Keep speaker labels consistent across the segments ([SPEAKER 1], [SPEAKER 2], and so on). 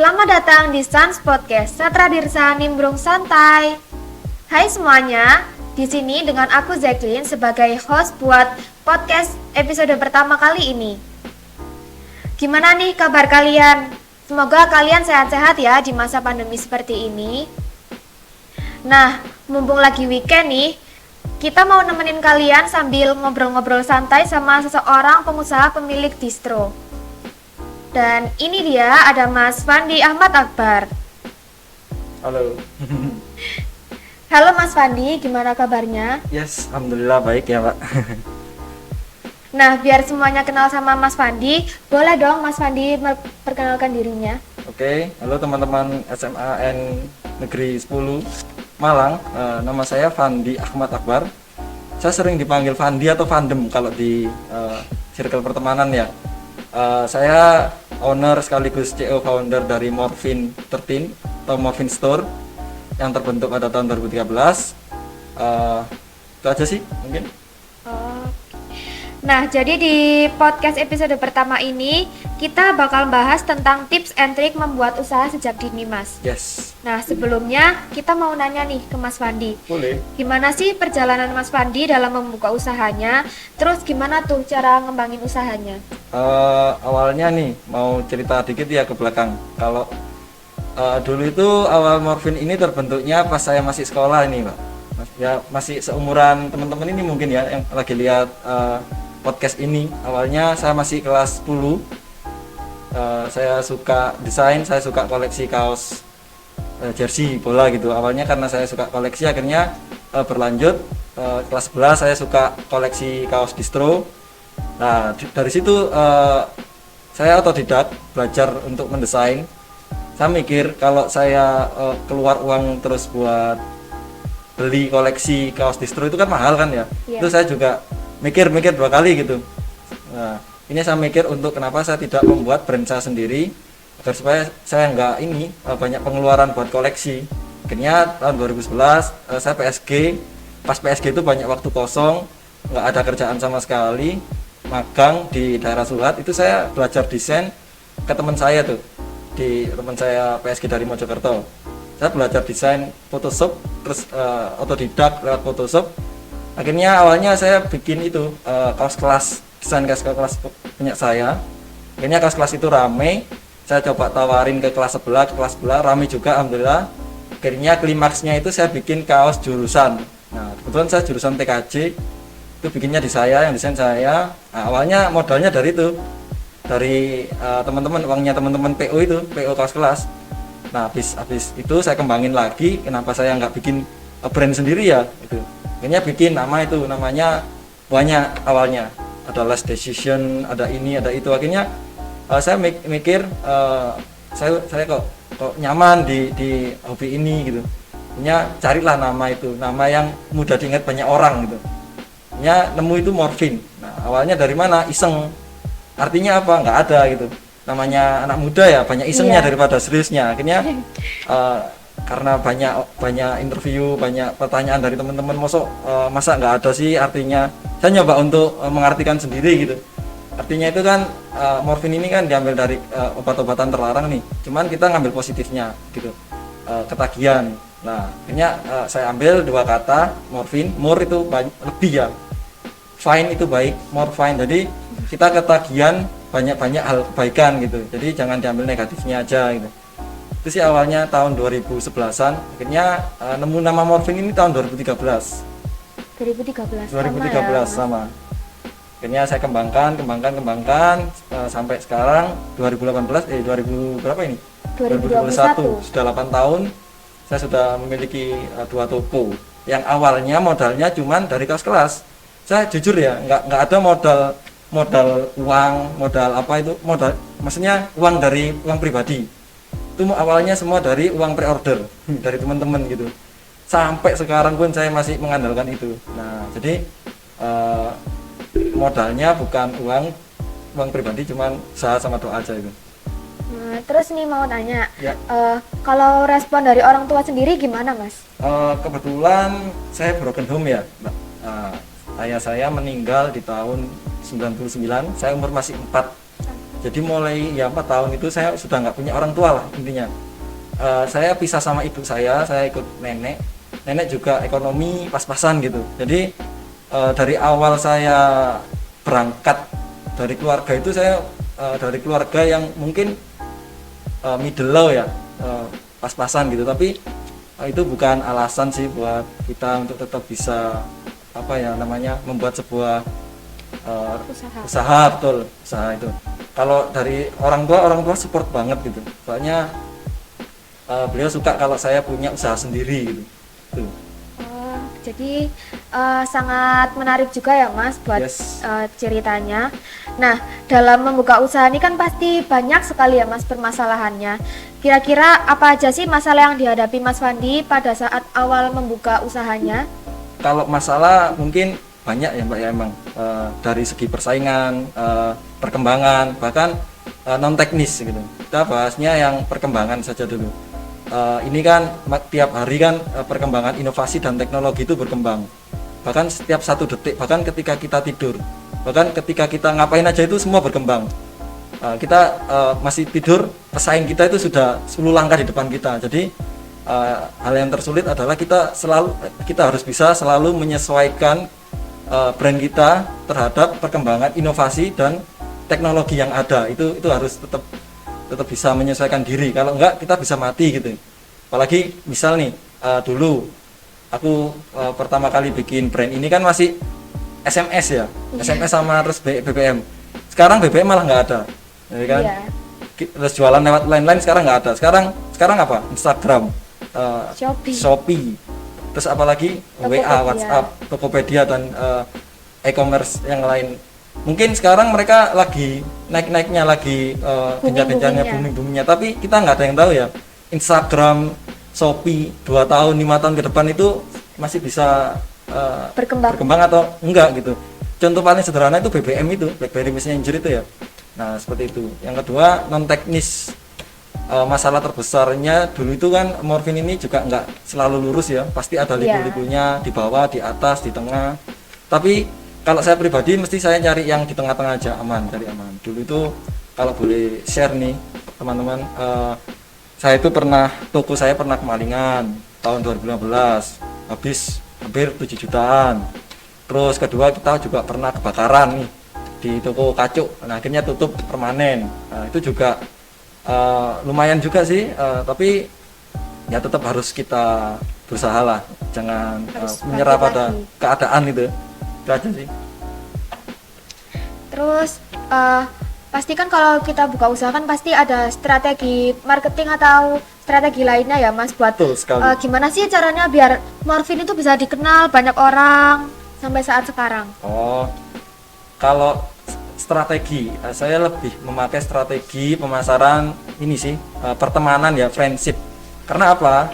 [SPEAKER 1] Selamat datang di Sans Podcast, Satra Dirsa Nimbrung Santai. Hai semuanya, di sini dengan aku Jacqueline sebagai host buat podcast episode pertama kali ini. Gimana nih kabar kalian? Semoga kalian sehat-sehat ya di masa pandemi seperti ini. Nah, mumpung lagi weekend nih, kita mau nemenin kalian sambil ngobrol-ngobrol santai sama seseorang pengusaha pemilik distro. Dan ini dia ada Mas Fandi Ahmad Akbar.
[SPEAKER 2] Halo.
[SPEAKER 1] Halo Mas Fandi, gimana kabarnya?
[SPEAKER 2] Yes, alhamdulillah baik ya Pak.
[SPEAKER 1] Nah, biar semuanya kenal sama Mas Fandi, boleh dong Mas Fandi perkenalkan dirinya.
[SPEAKER 2] Oke, halo teman-teman SMAN Negeri 10 Malang. Nama saya Fandi Ahmad Akbar. Saya sering dipanggil Fandi atau Fandem kalau di circle pertemanan ya. Saya owner sekaligus CEO founder dari Morfin 13 atau Morfin Store yang terbentuk pada tahun 2013. Itu aja sih mungkin.
[SPEAKER 1] Nah, jadi di podcast episode pertama ini kita bakal bahas tentang tips and trick membuat usaha sejak dini, Mas.
[SPEAKER 2] Yes.
[SPEAKER 1] Nah, sebelumnya kita mau nanya nih ke Mas Fandi.
[SPEAKER 2] Boleh.
[SPEAKER 1] Gimana sih perjalanan Mas Fandi dalam membuka usahanya? Terus gimana tuh cara ngembangin usahanya?
[SPEAKER 2] Awalnya nih mau cerita dikit ya ke belakang. Kalau dulu itu awal Morfin ini terbentuknya pas saya masih sekolah ini, Pak. Ya masih seumuran teman-teman ini mungkin ya yang lagi lihat podcast ini. Awalnya saya masih kelas 10. Saya suka desain, saya suka koleksi kaos jersey bola gitu. Awalnya karena saya suka koleksi, akhirnya berlanjut kelas 11 saya suka koleksi kaos distro. Nah, dari situ saya otodidak belajar untuk mendesain. Saya mikir kalau saya keluar uang terus buat beli koleksi kaos distro itu kan mahal kan ya.
[SPEAKER 1] Yeah.
[SPEAKER 2] Itu saya juga mikir dua kali gitu. Nah, ini saya mikir untuk kenapa saya tidak membuat brand saya sendiri agar supaya saya nggak ini banyak pengeluaran buat koleksi. Akhirnya tahun 2011 saya PSG. Pas PSG itu banyak waktu kosong, nggak ada kerjaan sama sekali, magang di daerah Suhat. Itu saya belajar desain ke teman saya tuh, di teman saya PSG dari Mojokerto. Saya belajar desain Photoshop, terus otodidak lewat Photoshop. Akhirnya awalnya saya bikin itu kaos kelas, desain kaos kelas punya saya. Akhirnya kaos kelas itu rame, saya coba tawarin ke kelas sebelah rame juga alhamdulillah. Akhirnya klimaksnya itu saya bikin kaos jurusan. Nah, kebetulan saya jurusan TKJ, itu bikinnya di saya, yang desain saya. Nah, awalnya modalnya dari itu, dari teman-teman, uangnya teman-teman PO itu, PO kaos kelas. Nah, habis itu saya kembangin lagi. Kenapa saya nggak bikin brand sendiri ya? Itu. Akhirnya bikin nama itu, namanya banyak awalnya. Ada Last Decision, ada ini, ada itu. Akhirnya saya mikir, saya kok nyaman di hobi ini gitu. Akhirnya carilah nama itu, nama yang mudah diingat banyak orang gitu. Akhirnya nemu itu Morfin. Nah, awalnya dari mana? Iseng. Artinya apa? Nggak ada gitu. Namanya anak muda ya, banyak isengnya daripada seriusnya. Akhirnya karena banyak interview, banyak pertanyaan dari teman-teman, masa nggak ada sih artinya. Saya nyoba untuk mengartikan sendiri gitu. Artinya itu kan morfin ini kan diambil dari obat-obatan terlarang nih. Cuman kita ngambil positifnya gitu. Ketagihan. Nah, akhirnya saya ambil dua kata, morfin, more itu lebih ya. Fine itu baik, more fine. Jadi kita ketagihan banyak hal kebaikan gitu. Jadi jangan diambil negatifnya aja gitu. Itu sih awalnya tahun 2011-an. Akhirnya nemu nama Morfin ini tahun 2013.
[SPEAKER 1] 2013
[SPEAKER 2] sama. Akhirnya saya kembangkan sampai sekarang 2000 berapa ini? 2021. Sudah 8 tahun saya sudah memiliki 2 toko. Yang awalnya modalnya cuman dari kaos kelas. Saya jujur ya, nggak ada modal uang, modal apa itu, maksudnya uang dari uang pribadi. Itu awalnya semua dari uang pre-order dari teman-teman gitu. Sampai sekarang pun saya masih mengandalkan itu. Nah, jadi modalnya bukan uang pribadi, cuman usaha sama doa aja itu.
[SPEAKER 1] Nah, terus nih mau tanya,
[SPEAKER 2] Ya.
[SPEAKER 1] Kalau respon dari orang tua sendiri gimana, Mas?
[SPEAKER 2] Kebetulan saya broken home ya, Mbak. Ayah saya meninggal di tahun 99, saya umur masih 4. Jadi mulai ya 4 tahun itu saya sudah nggak punya orang tua lah intinya. Saya pisah sama ibu saya ikut nenek. Nenek juga ekonomi pas-pasan gitu. Jadi dari awal saya berangkat dari keluarga itu saya dari keluarga yang mungkin middle low ya, pas-pasan gitu. Tapi itu bukan alasan sih buat kita untuk tetap bisa apa ya namanya membuat sebuah usaha betul, usaha itu. Kalau dari orang tua support banget gitu. Soalnya beliau suka kalau saya punya usaha sendiri gitu. Tuh.
[SPEAKER 1] Jadi sangat menarik juga ya Mas buat
[SPEAKER 2] Yes.
[SPEAKER 1] ceritanya. Nah, dalam membuka usaha ini kan pasti banyak sekali ya Mas permasalahannya. Kira-kira apa aja sih masalah yang dihadapi Mas Fandi pada saat awal membuka usahanya?
[SPEAKER 2] Kalau masalah mungkin banyak ya Mbak ya emang dari segi persaingan, perkembangan, bahkan non teknis gitu. Kita bahasnya yang perkembangan saja dulu. Ini kan tiap hari kan perkembangan inovasi dan teknologi itu berkembang. Bahkan setiap 1 detik, bahkan ketika kita tidur, bahkan ketika kita ngapain aja itu semua berkembang. Kita masih tidur, pesaing kita itu sudah 10 langkah di depan kita. Jadi hal yang tersulit adalah kita harus bisa selalu menyesuaikan brand kita terhadap perkembangan inovasi dan teknologi yang ada. Itu harus tetap bisa menyesuaikan diri. Kalau enggak kita bisa mati gitu. Apalagi misal nih dulu aku pertama kali bikin brand ini kan masih SMS ya, SMS sama terus BBM. Sekarang BBM malah nggak ada, jadi kan. Terus jualan lewat line sekarang nggak ada. Sekarang apa? Instagram, Shopee. Terus apalagi WA, WhatsApp, Tokopedia dan e-commerce yang lain. Mungkin sekarang mereka lagi naik-naiknya, lagi gencar-gencarnya, booming-boomingnya. Tapi kita nggak ada yang tahu ya. Instagram, Shopee 2 tahun, 5 tahun ke depan itu masih bisa berkembang atau enggak gitu. Contoh paling sederhana itu BBM itu, BlackBerry Messenger itu ya. Nah seperti itu. Yang kedua non teknis, masalah terbesarnya dulu itu kan morfin ini juga nggak selalu lurus ya, pasti ada liku-likunya di bawah, di atas, di tengah. Tapi kalau saya pribadi mesti saya cari yang di tengah-tengah aja, aman, cari aman. Dulu itu kalau boleh share nih teman-teman, toko saya pernah kemalingan tahun 2015, habis hampir 7 jutaan. Terus kedua kita juga pernah kebakaran nih di toko kacuk, nah akhirnya tutup permanen. Nah itu juga lumayan juga sih, tapi ya tetap harus kita berusaha lah, jangan menyerah pada keadaan itu aja sih.
[SPEAKER 1] Terus pastikan kalau kita buka usaha kan pasti ada strategi marketing atau strategi lainnya ya Mas buat gimana sih caranya biar morfin itu bisa dikenal banyak orang sampai saat sekarang?
[SPEAKER 2] Kalau strategi, saya lebih memakai strategi pemasaran ini sih, pertemanan ya, friendship. Karena apa?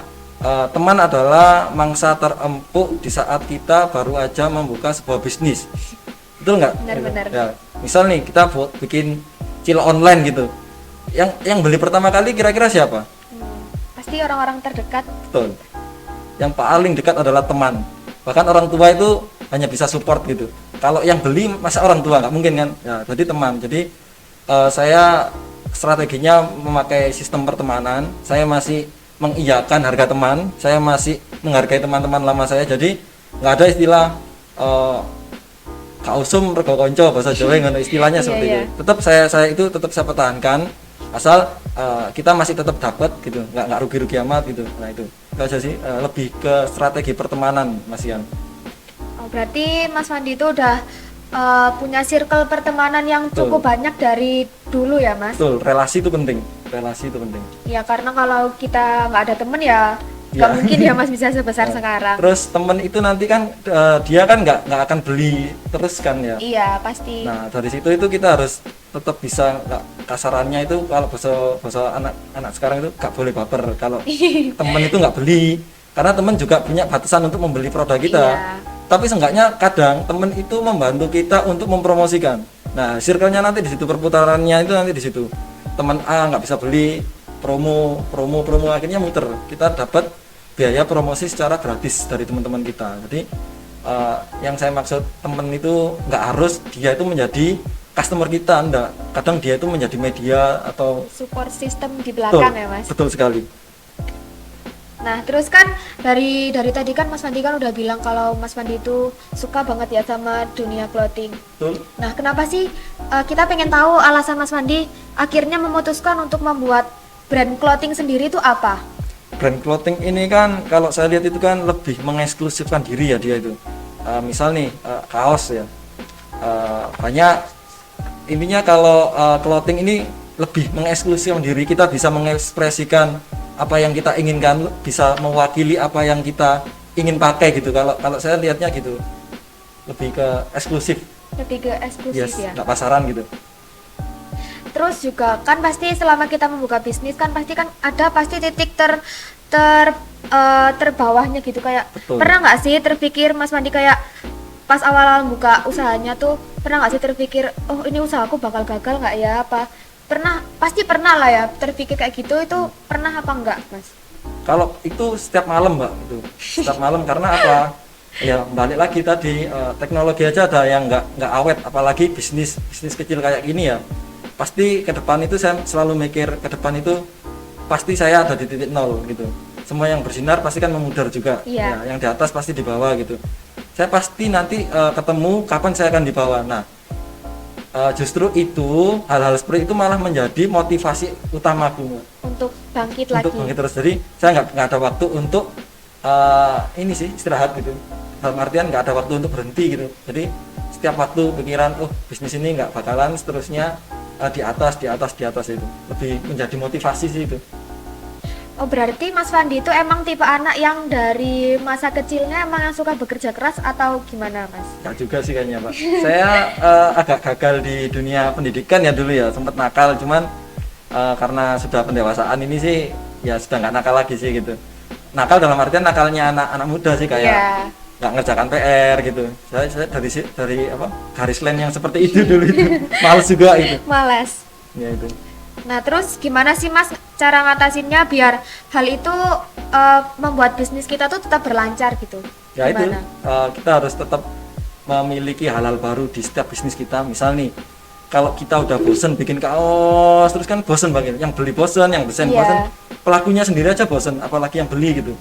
[SPEAKER 2] Teman adalah mangsa terempuk di saat kita baru aja membuka sebuah bisnis. Betul nggak?
[SPEAKER 1] Benar-benar.
[SPEAKER 2] Ya, misal nih kita bikin cil online gitu. Yang beli pertama kali kira-kira siapa?
[SPEAKER 1] Pasti orang-orang terdekat.
[SPEAKER 2] Betul. Yang paling dekat adalah teman. Bahkan orang tua itu hanya bisa support gitu. Kalau yang beli masa orang tua, nggak mungkin kan? Ya, jadi teman. Jadi saya strateginya memakai sistem pertemanan. Saya masih mengiyakan harga teman. Saya masih menghargai teman-teman lama saya. Jadi nggak ada istilah kausum rego konco, bahasa Jawa ngono istilahnya seperti itu. Tetap saya itu tetap saya pertahankan asal kita masih tetap dapat gitu, nggak rugi-rugi amat gitu. Nah itu aja sih, lebih ke strategi pertemanan Mas Ian.
[SPEAKER 1] Berarti Mas Fandi itu udah punya circle pertemanan yang cukup banyak dari dulu ya Mas?
[SPEAKER 2] Betul, relasi itu penting.
[SPEAKER 1] Ya karena kalau kita nggak ada temen ya nggak mungkin ya Mas bisa sebesar sekarang.
[SPEAKER 2] Terus temen itu nanti kan dia kan nggak akan beli terus kan ya.
[SPEAKER 1] Iya pasti.
[SPEAKER 2] Nah dari situ itu kita harus tetap bisa, kasarannya itu kalau bahasa anak sekarang itu nggak boleh baper kalau temen itu nggak beli, karena temen juga punya batasan untuk membeli produk kita. Tapi seenggaknya kadang temen itu membantu kita untuk mempromosikan. Nah circle-nya nanti di situ, perputarannya itu nanti di situ. Teman A nggak bisa beli, promo akhirnya muter, kita dapat biaya promosi secara gratis dari teman-teman kita. Jadi yang saya maksud temen itu nggak harus dia itu menjadi customer kita, enggak. Kadang dia itu menjadi media atau
[SPEAKER 1] Support system di
[SPEAKER 2] betul,
[SPEAKER 1] belakang ya Mas.
[SPEAKER 2] betul sekali.
[SPEAKER 1] Nah, terus kan dari tadi kan Mas Fandi kan udah bilang kalau Mas Fandi itu suka banget ya sama dunia clothing.
[SPEAKER 2] Betul.
[SPEAKER 1] Nah, kenapa sih kita pengen tahu alasan Mas Fandi akhirnya memutuskan untuk membuat brand clothing sendiri itu apa?
[SPEAKER 2] Brand clothing ini kan kalau saya lihat itu kan lebih mengeksklusifkan diri ya dia itu. Misal nih kaos ya. Banyak intinya kalau clothing ini lebih mengeksklusifkan diri, kita bisa mengekspresikan apa yang kita inginkan, bisa mewakili apa yang kita ingin pakai gitu. Kalau saya lihatnya gitu, lebih ke eksklusif.
[SPEAKER 1] Lebih ke eksklusif ya.
[SPEAKER 2] Nggak pasaran gitu.
[SPEAKER 1] Terus juga kan pasti selama kita membuka bisnis kan pasti titik terbawahnya gitu kayak.
[SPEAKER 2] Betul.
[SPEAKER 1] Pernah nggak sih terpikir Mas Fandi kayak pas awal-awal buka usahanya tuh pernah nggak sih terpikir oh ini usahaku bakal gagal nggak ya apa? Pasti pernah lah ya terpikir kayak gitu, itu pernah apa enggak Mas?
[SPEAKER 2] Kalau itu setiap malam Mbak, itu setiap malam karena apa? Ya balik lagi tadi teknologi aja ada yang nggak awet, apalagi bisnis kecil kayak gini ya. Pasti ke depan itu saya selalu mikir ke depan itu pasti saya ada di titik nol gitu. Semua yang bersinar pasti kan memudar juga.
[SPEAKER 1] Iya.
[SPEAKER 2] Ya, yang di atas pasti di bawah gitu. Saya pasti nanti ketemu kapan saya akan di bawah. Nah, justru itu hal-hal seperti itu malah menjadi motivasi utamaku
[SPEAKER 1] Untuk bangkit
[SPEAKER 2] untuk
[SPEAKER 1] lagi.
[SPEAKER 2] bangkit terus. Jadi saya nggak ada waktu untuk ini sih istirahat gitu, dalam artian nggak ada waktu untuk berhenti gitu. Jadi setiap waktu pikiran bisnis ini nggak bakalan seterusnya di atas itu lebih menjadi motivasi sih itu.
[SPEAKER 1] Oh berarti Mas Fandi itu emang tipe anak yang dari masa kecilnya emang yang suka bekerja keras atau gimana Mas?
[SPEAKER 2] Nggak juga sih kayaknya Pak. Saya agak gagal di dunia pendidikan ya dulu ya, sempat nakal, cuman karena sudah pendewasaan ini sih ya sudah nggak nakal lagi sih gitu. Nakal dalam artian nakalnya anak muda sih kayak nggak ngerjakan PR gitu. Saya dari garis line yang seperti itu dulu itu males juga itu.
[SPEAKER 1] Males.
[SPEAKER 2] Ya itu.
[SPEAKER 1] Nah terus gimana sih Mas cara ngatasinnya biar hal itu membuat bisnis kita tuh tetap berlancar gitu?
[SPEAKER 2] Ya
[SPEAKER 1] Gimana?
[SPEAKER 2] itu kita harus tetap memiliki hal-hal baru di setiap bisnis kita. Misal nih kalau kita udah bosen bikin kaos terus kan bosen banget, yang beli bosen, yang desain bosen, pelakunya sendiri aja bosen, apalagi yang beli gitu.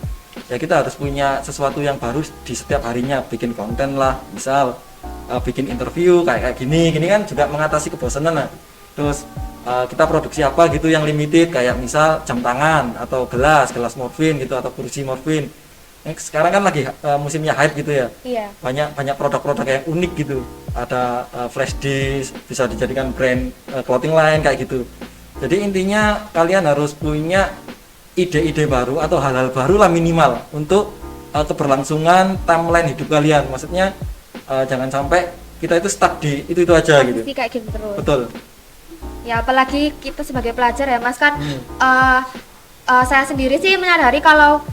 [SPEAKER 2] Ya kita harus punya sesuatu yang baru di setiap harinya, bikin konten lah, misal bikin interview kayak gini kan juga mengatasi kebosanan lah. Terus kita produksi apa gitu yang limited kayak misal jam tangan atau gelas morfin gitu atau kursi morfin. Sekarang kan lagi musimnya hype gitu ya.
[SPEAKER 1] Iya.
[SPEAKER 2] Banyak produk-produk yang unik gitu. Ada flash disk, bisa dijadikan brand clothing line kayak gitu. Jadi intinya kalian harus punya ide-ide baru atau hal-hal baru lah minimal untuk keberlangsungan timeline hidup kalian. Maksudnya jangan sampai kita itu stuck di itu aja gitu.
[SPEAKER 1] Mesti kayak gitu terus.
[SPEAKER 2] Betul.
[SPEAKER 1] Ya apalagi kita sebagai pelajar ya Mas kan saya sendiri sih menyadari kalau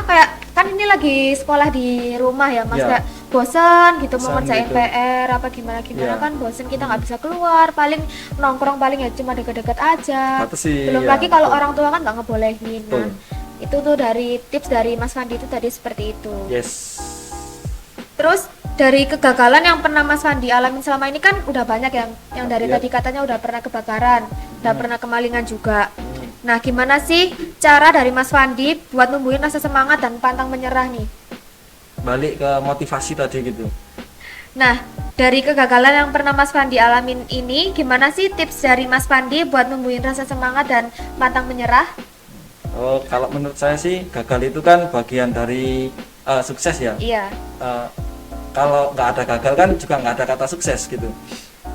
[SPEAKER 1] kayak kan ini lagi sekolah di rumah ya Mas, kayak bosen gitu mau ngerjain
[SPEAKER 2] gitu.
[SPEAKER 1] PR apa gimana kan bosen, kita nggak bisa keluar, paling nongkrong paling ya cuma deket-deket aja. Belum lagi kalau orang tua kan nggak ngebolehin. Nah itu tuh dari tips dari Mas Fandi itu tadi seperti itu.
[SPEAKER 2] Yes.
[SPEAKER 1] Terus dari kegagalan yang pernah Mas Fandi alamin selama ini kan udah banyak yang dari tadi katanya udah pernah kebakaran, udah pernah kemalingan juga. Nah, gimana sih cara dari Mas Fandi buat numbuhin rasa semangat dan pantang menyerah nih?
[SPEAKER 2] Balik ke motivasi tadi gitu.
[SPEAKER 1] Nah, dari kegagalan yang pernah Mas Fandi alamin ini, gimana sih tips dari Mas Fandi buat numbuhin rasa semangat dan pantang menyerah?
[SPEAKER 2] Oh, kalau menurut saya sih gagal itu kan bagian dari sukses ya.
[SPEAKER 1] Iya.
[SPEAKER 2] Kalau nggak ada gagal kan juga nggak ada kata sukses gitu.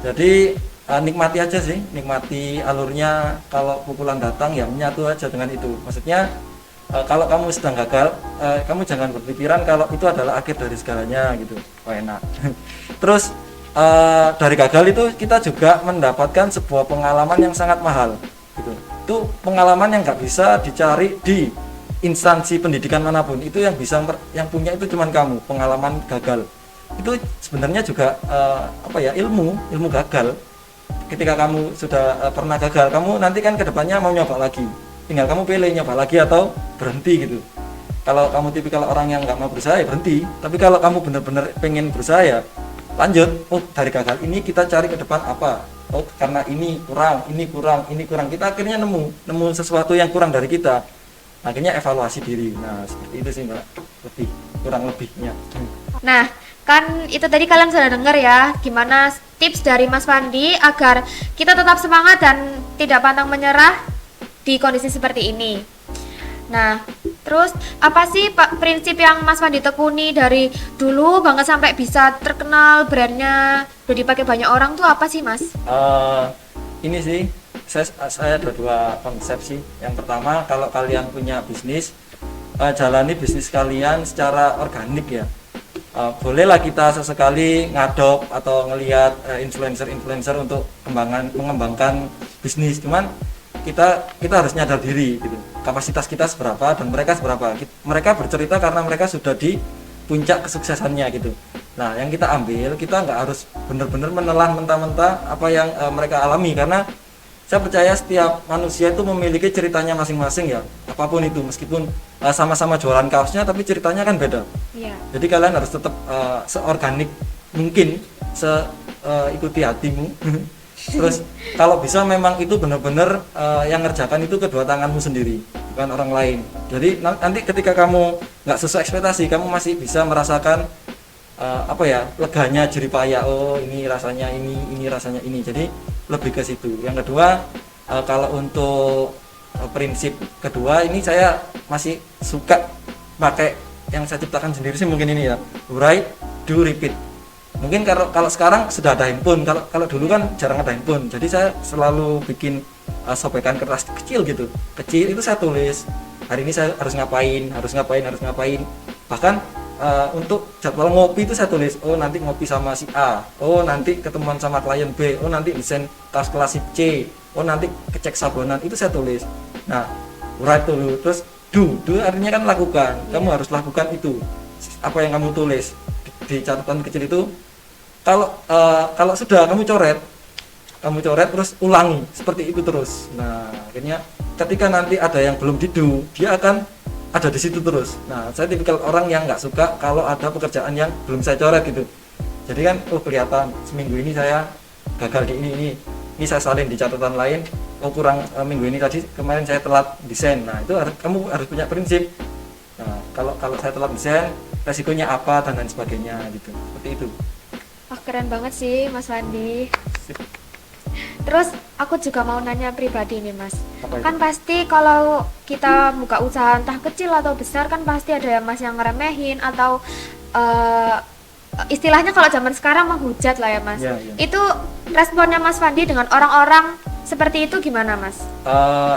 [SPEAKER 2] Jadi nikmati aja sih, nikmati alurnya. Kalau pukulan datang ya menyatu aja dengan itu. Maksudnya kalau kamu sedang gagal, kamu jangan berpikiran kalau itu adalah akhir dari segalanya gitu. Oh enak. Terus dari gagal itu kita juga mendapatkan sebuah pengalaman yang sangat mahal gitu. Itu pengalaman yang nggak bisa dicari di instansi pendidikan manapun. Itu yang yang punya itu cuman kamu, pengalaman gagal. Itu sebenarnya juga ilmu gagal. Ketika kamu sudah pernah gagal, kamu nanti kan kedepannya mau nyoba lagi, tinggal kamu pilih nyoba lagi atau berhenti gitu. Kalau kamu tipikal orang yang nggak mau berusaha ya berhenti, tapi kalau kamu benar-benar pengen berusaha ya lanjut, oh dari gagal ini kita cari ke depan apa, oh karena ini kurang, kita akhirnya nemu sesuatu yang kurang dari kita, akhirnya evaluasi diri. Nah seperti itu sih Mbak, kurang lebihnya.
[SPEAKER 1] Nah, kan itu tadi kalian sudah dengar ya, gimana tips dari Mas Fandi agar kita tetap semangat dan tidak pantang menyerah di kondisi seperti ini. Nah, terus apa sih Pak prinsip yang Mas Fandi tekuni dari dulu banget sampai bisa terkenal, brandnya udah dipakai banyak orang tuh apa sih Mas?
[SPEAKER 2] Ini sih, saya ada 2 konsep sih. Yang pertama, kalau kalian punya bisnis, jalani bisnis kalian secara organik ya. Bolehlah kita sesekali ngadop atau ngelihat influencer untuk mengembangkan bisnis, cuman kita harus nyadar diri gitu, kapasitas kita seberapa dan mereka seberapa. Mereka bercerita karena mereka sudah di puncak kesuksesannya gitu. Nah yang kita ambil, kita nggak harus benar-benar menelan mentah-mentah apa yang mereka alami, karena saya percaya setiap manusia itu memiliki ceritanya masing-masing ya, apapun itu, meskipun sama-sama jualan kaosnya tapi ceritanya kan beda.
[SPEAKER 1] Iya.
[SPEAKER 2] Jadi kalian harus tetap seorganik mungkin, ikuti hatimu. Terus kalau bisa memang itu benar-benar yang ngerjakan itu kedua tanganmu sendiri, bukan orang lain. Jadi nanti ketika kamu nggak sesuai ekspektasi, kamu masih bisa merasakan leganya jerih payah, oh ini rasanya ini rasanya ini. Jadi lebih ke situ. Yang kedua, kalau untuk prinsip kedua ini saya masih suka pakai yang saya ciptakan sendiri sih, mungkin ini ya, write, do, repeat. Mungkin kalau sekarang sudah ada handphone, kalau dulu kan jarang ada handphone, jadi saya selalu bikin sobekan kertas kecil gitu, kecil itu saya tulis hari ini saya harus ngapain, bahkan untuk jadwal ngopi itu saya tulis, oh nanti ngopi sama si A, oh nanti ketemuan sama klien B, oh nanti desain tas kelas C, oh nanti kecek sabonan, itu saya tulis. Nah write dulu, terus do artinya kan lakukan, kamu harus lakukan itu apa yang kamu tulis di catatan kecil itu. Kalau sudah kamu coret terus ulangi seperti itu terus. Nah akhirnya ketika nanti ada yang belum didu, dia akan ada di situ terus. Nah saya tipikal orang yang nggak suka kalau ada pekerjaan yang belum saya coret gitu. Jadi kan kelihatan seminggu ini saya gagal di ini saya salin di catatan lain, kurang minggu ini tadi kemarin saya telat desain. Nah itu kamu harus punya prinsip. Nah kalau saya telat desain, resikonya apa dan lain sebagainya gitu, seperti itu.
[SPEAKER 1] Keren banget sih Mas Fandi. Terus aku juga mau nanya pribadi nih Mas. Kan pasti kalau kita buka usaha entah kecil atau besar kan pasti ada Mas yang ngeremehin atau istilahnya kalau zaman sekarang menghujat lah ya Mas.
[SPEAKER 2] Ya.
[SPEAKER 1] Itu responnya Mas Fandi dengan orang-orang seperti itu gimana Mas?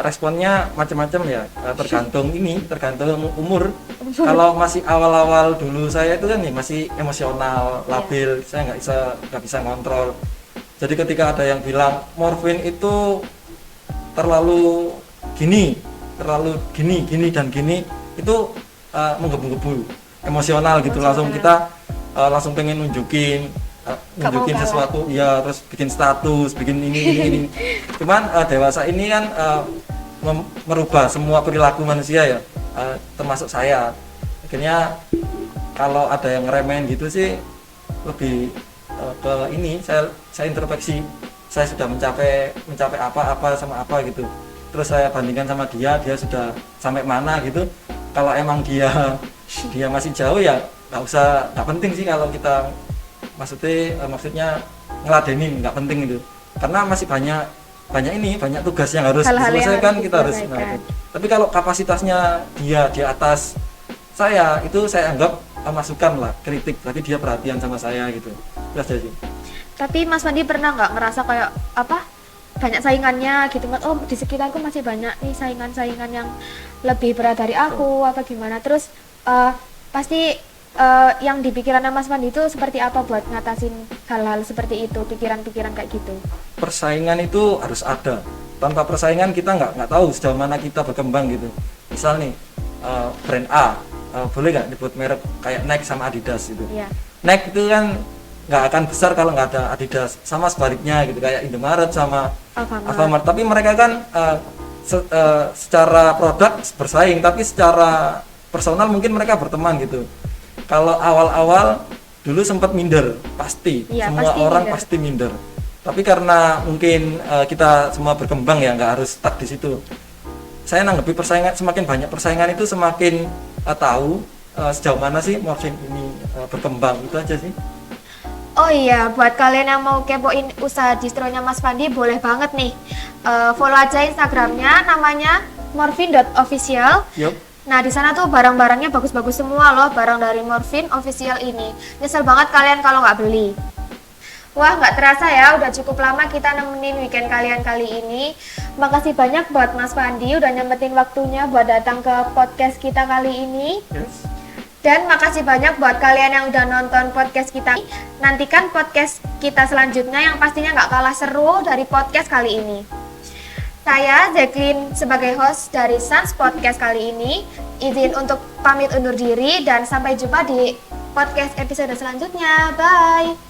[SPEAKER 2] Responnya macam-macam ya, tergantung umur. Kalau masih awal-awal dulu saya itu kan masih emosional, labil, saya nggak bisa ngontrol. Jadi ketika ada yang bilang morfin itu terlalu gini dan gini, itu menggebu-gebu, emosional gitu, langsung kita langsung pengen nunjukin sesuatu ya, terus bikin status, bikin ini. Cuman dewasa ini kan merubah semua perilaku manusia ya, termasuk saya. Akhirnya kalau ada yang ngeremehin gitu sih lebih ke ini, saya introspeksi, saya sudah mencapai apa sama apa gitu, terus saya bandingkan sama dia sudah sampai mana gitu. Kalau emang dia masih jauh ya nggak penting sih kalau kita maksudnya ngeladenin, nggak penting itu, karena masih banyak tugas yang harus diselesaikan, kita harus. Nah, tapi kalau kapasitasnya dia di atas saya, itu saya anggap masukan lah, kritik, berarti dia perhatian sama saya gitu. Jelas sih.
[SPEAKER 1] Tapi Mas Fandi pernah nggak ngerasa kayak banyak saingannya gitu kan? Oh di sekitarku masih banyak nih saingan yang lebih berat dari aku apa gimana? Terus pasti yang di pikirannya Mas Fandi itu seperti apa buat ngatasin hal-hal seperti itu, pikiran-pikiran kayak gitu?
[SPEAKER 2] Persaingan itu harus ada. Tanpa persaingan kita nggak tahu sejauh mana kita berkembang gitu. Misal nih brand A, boleh nggak disebut merek kayak Nike sama Adidas gitu?
[SPEAKER 1] Yeah.
[SPEAKER 2] Nike itu kan nggak akan besar kalau nggak ada Adidas, sama sebaliknya gitu, kayak Indomaret sama Alfamart. Tapi mereka kan secara produk bersaing, tapi secara personal mungkin mereka berteman gitu. Kalau awal-awal dulu sempat minder, pasti.
[SPEAKER 1] Iya,
[SPEAKER 2] Semua
[SPEAKER 1] pasti
[SPEAKER 2] orang
[SPEAKER 1] minder.
[SPEAKER 2] pasti minder. Tapi karena mungkin kita semua berkembang ya, nggak harus stuck di situ. Saya nanggapi persaingan, semakin banyak persaingan itu semakin tahu sejauh mana sih morfin ini berkembang, itu aja sih.
[SPEAKER 1] Oh iya, buat kalian yang mau kepoin usaha distronya Mas Fandi, boleh banget nih. Follow aja Instagramnya, namanya morfin.official.
[SPEAKER 2] Yup.
[SPEAKER 1] Nah, di sana tuh barang-barangnya bagus-bagus semua loh, barang dari Morfin Official ini. Nyesel banget kalian kalau nggak beli. Wah, nggak terasa ya, udah cukup lama kita nemenin weekend kalian kali ini. Makasih banyak buat Mas Fandi udah nyempetin waktunya buat datang ke podcast kita kali ini.
[SPEAKER 2] Yes.
[SPEAKER 1] Dan makasih banyak buat kalian yang udah nonton podcast kita. Nantikan podcast kita selanjutnya yang pastinya nggak kalah seru dari podcast kali ini. Saya Jacqueline sebagai host dari Sans Podcast kali ini. Izin untuk pamit undur diri dan sampai jumpa di podcast episode selanjutnya. Bye!